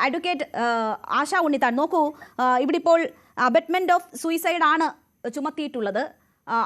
Advocate ആശ ഉണ്ണിത്താൻ, നോക്കൂ, ഇവിടെ ഇപ്പോൾ അബറ്റ്മെന്റ് ഓഫ് സൂയിസൈഡ് ആണ് ചുമത്തിയിട്ടുള്ളത്.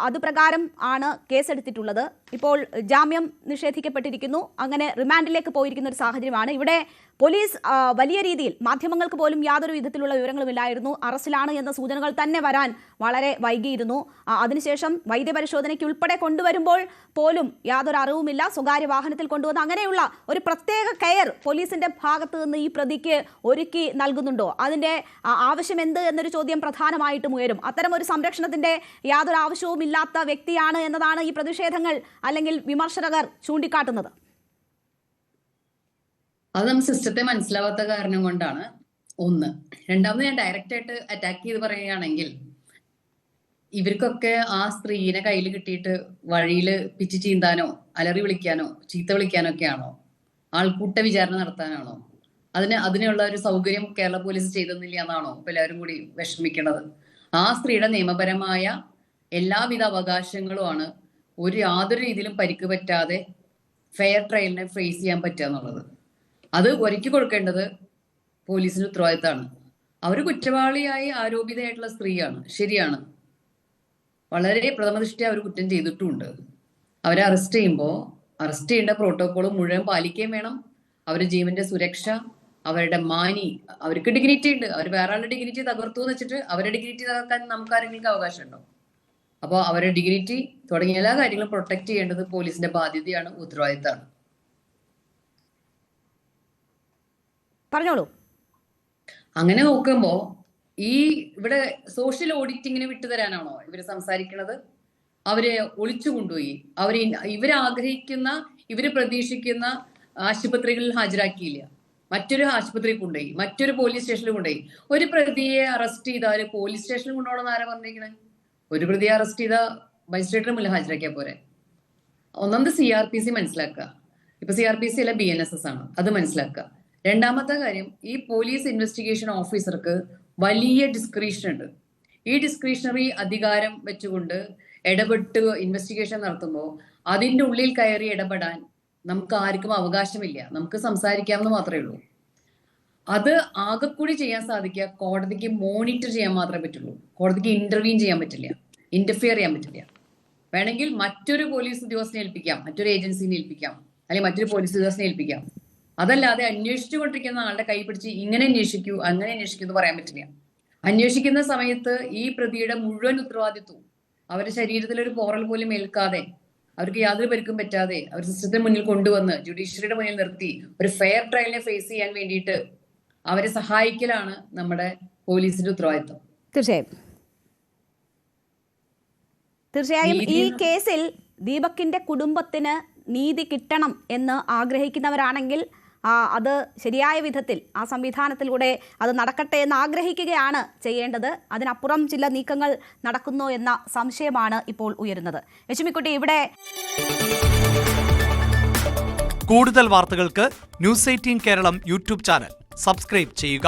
അതുപ്രകാരം ആണ് കേസെടുത്തിട്ടുള്ളത്. ഇപ്പോൾ ജാമ്യം നിഷേധിക്കപ്പെട്ടിരിക്കുന്നു. അങ്ങനെ റിമാൻഡിലേക്ക് പോയിരിക്കുന്ന ഒരു സാഹചര്യമാണ്. ഇവിടെ പോലീസ് വലിയ രീതിയിൽ മാധ്യമങ്ങൾക്ക് പോലും യാതൊരു വിധത്തിലുള്ള വിവരങ്ങളുമില്ലായിരുന്നു. അറസ്റ്റിലാണ് എന്ന സൂചനകൾ തന്നെ വരാൻ വളരെ വൈകിയിരുന്നു. അതിനുശേഷം വൈദ്യപരിശോധനയ്ക്ക് ഉൾപ്പെടെ കൊണ്ടുവരുമ്പോൾ പോലും യാതൊരു അറിവുമില്ല. സ്വകാര്യ വാഹനത്തിൽ കൊണ്ടുവന്ന് അങ്ങനെയുള്ള ഒരു പ്രത്യേക കെയർ പോലീസിന്റെ ഭാഗത്ത് നിന്ന് ഈ പ്രതിക്ക് ഒരുക്കി നൽകുന്നുണ്ടോ? അതിന്റെ ആവശ്യം എന്ത് എന്നൊരു ചോദ്യം പ്രധാനമായിട്ടും ഉയരും. അത്തരം ഒരു സംരക്ഷണത്തിന്റെ യാതൊരു ആവശ്യവും ഇല്ലാത്ത വ്യക്തിയാണ് എന്നതാണ് ഈ പ്രതിഷേധങ്ങൾ അല്ലെങ്കിൽ വിമർശകർ ചൂണ്ടിക്കാട്ടുന്നത്. അത് നമ്മൾ സിസ്റ്റത്തെ മനസ്സിലാവാത്ത കാരണം കൊണ്ടാണ് ഒന്ന്. രണ്ടാമത് ഞാൻ ഡയറക്റ്റ് ആയിട്ട് അറ്റാക്ക് ചെയ്ത് പറയുകയാണെങ്കിൽ, ഇവർക്കൊക്കെ ആ സ്ത്രീനെ കയ്യിൽ കിട്ടിയിട്ട് വഴിയിൽ പിച്ച് ചീന്താനോ അലറി വിളിക്കാനോ ചീത്ത വിളിക്കാനോ ഒക്കെ ആണോ? ആൾക്കൂട്ട വിചാരണ നടത്താനാണോ? അതിനുള്ള ഒരു സൗകര്യം കേരള പോലീസ് ചെയ്തെന്നില്ല എന്നാണോ ഇപ്പൊ എല്ലാവരും കൂടി വിഷമിക്കണത്? ആ സ്ത്രീയുടെ നിയമപരമായ എല്ലാവിധ അവകാശങ്ങളുമാണ് യാതൊരു രീതിയിലും പരിക്ക് പറ്റാതെ ഫെയർ ട്രയലിനെ ഫേസ് ചെയ്യാൻ പറ്റുക എന്നുള്ളത്. അത് ഒരുക്കി കൊടുക്കേണ്ടത് പോലീസിന്റെ ഉത്തരവാദിത്തമാണ്. അവർ കുറ്റവാളിയായി ആരോപിതയായിട്ടുള്ള സ്ത്രീയാണ്, ശരിയാണ്. വളരെ പ്രഥമദൃഷ്ടിയ അവർ കുറ്റം ചെയ്തിട്ടുമുണ്ട്. അവരെ അറസ്റ്റ് ചെയ്യുമ്പോൾ അറസ്റ്റ് ചെയ്യേണ്ട പ്രോട്ടോകോൾ മുഴുവൻ പാലിക്കുകയും വേണം. അവരുടെ ജീവന്റെ സുരക്ഷ, അവരുടെ അവർക്ക് ഡിഗ്നിറ്റി ഉണ്ട്. അവർ വേറെ ആളുടെ ഡിഗ്നിറ്റി തകർത്തു എന്ന് വെച്ചിട്ട് അവരുടെ ഡിഗ്നിറ്റി തകർക്കാൻ നമുക്ക് ആരെങ്കിലും അവകാശം ഉണ്ടോ? അപ്പോൾ അവരുടെ ഡിഗ്നിറ്റി തുടങ്ങിയ എല്ലാ കാര്യങ്ങളും പ്രൊട്ടക്ട് ചെയ്യേണ്ടത് പോലീസിന്റെ ബാധ്യതയാണ്, ഉത്തരവാദിത്തമാണ്. പറഞ്ഞോളൂ. അങ്ങനെ നോക്കുമ്പോ ഇവിടെ സോഷ്യൽ ഓഡിറ്റിങ്ങിന് വിട്ടുതരാനാണോ ഇവര് സംസാരിക്കുന്നത്? അവരെ ഒളിച്ചു കൊണ്ടുപോയി ഇവര് പ്രതീക്ഷിക്കുന്ന ആശുപത്രികളിൽ ഹാജരാക്കിയില്ല. മറ്റൊരു ആശുപത്രിയിൽ കൊണ്ടുപോയി, മറ്റൊരു പോലീസ് സ്റ്റേഷനിൽ കൊണ്ടുപോയി. ഒരു പ്രതിയെ അറസ്റ്റ് ചെയ്താൽ പോലീസ് സ്റ്റേഷനിൽ കൊണ്ടുപോകണമെന്ന് ആരാ പറഞ്ഞിരിക്കണേ? ഒരു പ്രതിയെ അറസ്റ്റ് ചെയ്ത മജിസ്ട്രേറ്റിന് മുന്നിൽ ഹാജരാക്കിയാൽ പോരെ? ഒന്നാമത് CRPC മനസ്സിലാക്കുക. ഇപ്പൊ CRPC അല്ല BNSS ആണ്, അത് മനസ്സിലാക്കുക. രണ്ടാമത്തെ കാര്യം, ഈ പോലീസ് ഇൻവെസ്റ്റിഗേഷൻ ഓഫീസർക്ക് വലിയ ഡിസ്ക്രിഷൻ ഉണ്ട്. ഈ ഡിസ്ക്രിഷണറി അധികാരം വെച്ചുകൊണ്ട് ഇടപെട്ട് ഇൻവെസ്റ്റിഗേഷൻ നടത്തുമ്പോൾ അതിൻ്റെ ഉള്ളിൽ കയറി ഇടപെടാൻ നമുക്ക് ആർക്കും അവകാശമില്ല. നമുക്ക് സംസാരിക്കാമെന്ന് മാത്രമേ ഉള്ളൂ. അത് ആകെക്കൂടി ചെയ്യാൻ സാധിക്കുക കോടതിക്ക് മോണിറ്റർ ചെയ്യാൻ മാത്രമേ പറ്റുള്ളൂ. കോടതിക്ക് ഇന്റർവീൻ ചെയ്യാൻ പറ്റില്ല, ഇന്റർഫിയർ ചെയ്യാൻ പറ്റില്ല. വേണമെങ്കിൽ മറ്റൊരു പോലീസ് ഉദ്യോഗസ്ഥനെ ഏൽപ്പിക്കാം, മറ്റൊരു ഏജൻസിനെ ഏൽപ്പിക്കാം, അല്ലെങ്കിൽ മറ്റൊരു പോലീസ് ഉദ്യോഗസ്ഥനെ ഏൽപ്പിക്കാം. അതല്ലാതെ അന്വേഷിച്ചുകൊണ്ടിരിക്കുന്ന ആളുടെ കൈ പിടിച്ച് ഇങ്ങനെ അന്വേഷിക്കൂ അങ്ങനെ അന്വേഷിക്കൂ എന്ന് പറയാൻ പറ്റില്ല. അന്വേഷിക്കുന്ന സമയത്ത് ഈ പ്രതിയുടെ മുഴുവൻ ഉത്തരവാദിത്വവും അവരുടെ ശരീരത്തിലൊരു പോറൽ പോലും ഏൽക്കാതെ, അവർക്ക് യാതൊരു പരിക്കും പറ്റാതെ അവർ സിസ്റ്റത്തിന് മുന്നിൽ കൊണ്ടുവന്ന് ജുഡീഷ്യറിയുടെ മുന്നിൽ നിർത്തി ഒരു ഫെയർ ട്രയലിനെ ഫേസ് ചെയ്യാൻ വേണ്ടിയിട്ട് അവരെ സഹായിക്കലാണ് നമ്മുടെ പോലീസിന്റെ ഉത്തരവാദിത്വം. തീർച്ചയായും ഈ കേസിൽ ദീപകിന്റെ കുടുംബത്തിന് നീതി കിട്ടണം എന്ന് ആഗ്രഹിക്കുന്നവരാണെങ്കിൽ അത് ശരിയായ വിധത്തിൽ ആ സംവിധാനത്തിലൂടെ അത് നടക്കട്ടെ എന്ന് ആഗ്രഹിക്കുകയാണ് ചെയ്യേണ്ടത്. അതിനപ്പുറം ചില നീക്കങ്ങൾ നടക്കുന്നോ എന്ന സംശയമാണ് ഇപ്പോൾ ഉയരുന്നത്. ലക്ഷ്മിക്കുട്ടി, ഇവിടെ കൂടുതൽ വാർത്തകൾക്ക് News 18 Keralam YouTube channel subscribe ചെയ്യുക.